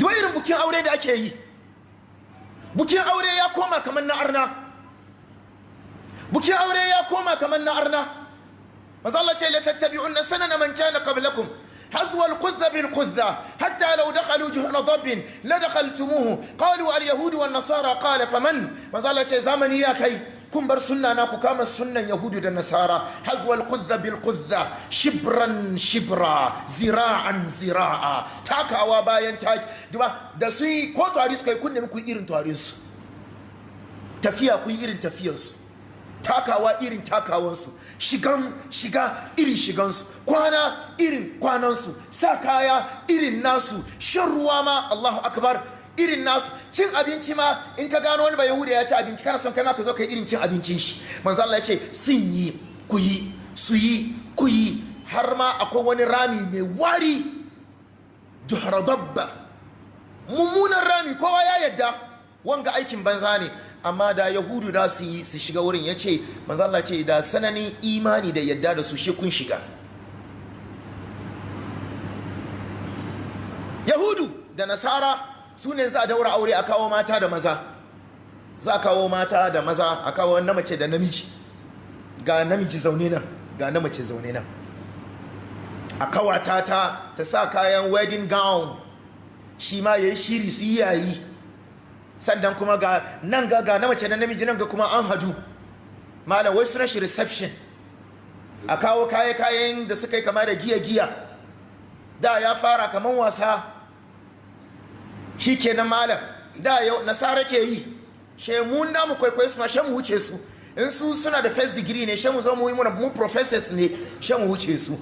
irin bukin aure da ake yi, bukin aure ya koma kamar na arna, bukin aure ya koma kamar na arna. Manzo Allah ce la tattabi'unna sanana man kana qablakum حذو القذة بالقذة حتى لو دخلوا جهن ضب لدخلتموه قالوا اليهود والنصارى قال فمن ما زالت زمني يا كي كن بر سنة ناكو كام السنة يهود والنصارى حذو القذة بالقذة شبرا شبرا زراعا زراعا تاكا وباين تاج دبا دسوي كو تواريس كي كن نمكو إيرن تواريس تفيا كو إيرن تفياس takawa irin takawansu, shiga irin shigansu, kwana irin kwanansu, sa kaya irin nasu, shan ruwa ma Allahu akbar irin nasu, cin abinci ma in ka gano wani bayahuda ya ci abinci kana son kai ma ka zo kai irin cin abincin shi. Manzo Allah ya ce sun yi ku yi, su yi ku yi, har ma akwai wani rami mai wari juhradabba, mummunan rami, kowa ya yadda wanga aikin banza ne, amma da yahudu da su yi su shiga wurin. Ya ce manzo Allah ce da sananin imani da yadda da su shi kun shiga. Yahudu da nasara su ne za a daura aure a kawo mata da maza, za a kawo mata da maza, a kawo na mace da namiji, ga namiji zaune nan ga na mace zaune nan, a kawata ta sa kayan wedding gown, shi ma yayi shiri su yi yayi, sannan kuma ga nan ga na mace da namiji nan ga kuma an hadu malam wai suna shi reception, a kawo kayan da suka yi kama da giya da ya fara kaman wasa, shi kenan malam da yau nasara ke yi shemun da mu kwaikwayo su ma shan mu wuce su, in su suna da first degree ne shan mu zo mu yi mu professors ne shan mu wuce su,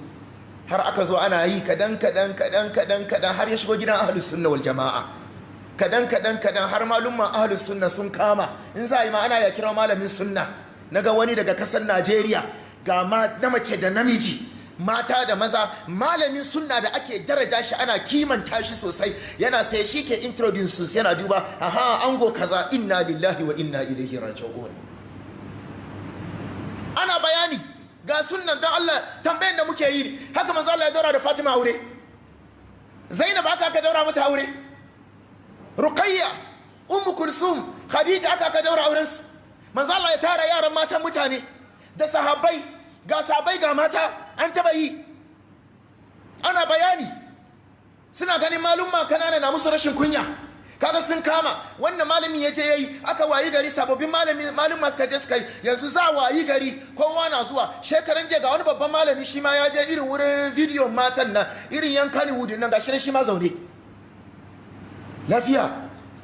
har aka zo ana yi kadan har ya shigo gidan ahlus sunna wal jama'a, kadan har malumman ahlus sunna sun kama, in za a yi ma ana ya kira malamin sunna. Naga wani daga kasar Najeriya ga na mace da namiji, mata da maza, malamin sunna da ake daraja shi ana kimanta shi sosai, yana sai shi ke introduce yana duba, aha ango kaza, inna lillahi wa inna ilaihi raji'un. Ana bayani ga sunnan don Allah, tambayan da muke yi haka manzo Allah ya daura da Fatima aure, Zainab aka daura mata aure, Ruqayya, Ummu Kulsum, Khadija aka daura auren su. Manzo Allah ya tara yaran matan mutane da sahabbai, ga sahabbai ga mata, an taba yi. Ana bayani, suna ganin malumma kanana na musu rashin kunya, kaga sun kama wannan malamin ya je yayi, aka wayi gari sababbin malumma suka je suka yi, yanzu za wayi gari kowa na zuwa. Shekaran je ga wani babban malami shi ma ya je irin wurin video matan nan, irin yankan wudin nan, gashi shi ma zaune lafiya.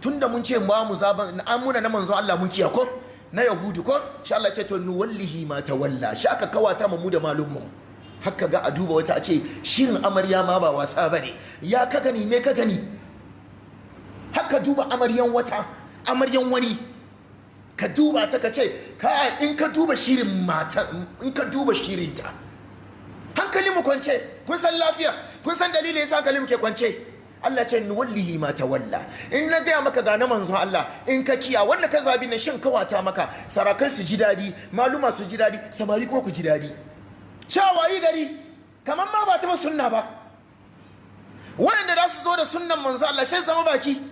Tunda mun ce mu zaban an muna na manzo Allah mun kiya ko na yahudu ko, insha Allah ce to nuwallihi ma tawalla, shi aka kawata mu da malummu. Haka ga a duba wata a ce shirin amarya ma ba wasa bane, ya ka gani me ka gani, haka duba amaryan wata, amaryan wani, ka duba ta ka ce in ka duba shirin mata, in ka duba shirinta, hankali mu kwance. Kun san lafiya, kun san dalilin yasa hankali mu ke kwance. Allah ce nuwallihi ma tawalla. In na gaya maka ga na manzon Allah, in ka kiya wanda ka zabi na shin kawata maka, sarakai su ji dadi, maluma su ji dadi, samari ko ku ji dadi. Shawayi gari kaman ma ba ta sunna ba, wanda za su zo da sunnan manzon Allah shi zama baki.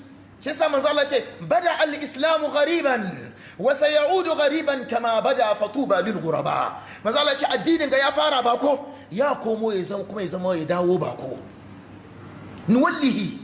Shi sa manzon Allah ce bada al-islamu ghariban wa sayaudu ghariban kama bada fatuba lil ghuraba. Manzon Allah ce addinin ga ya fara bako, ya komo ya zama kuma ya dawo bako. nuwallihi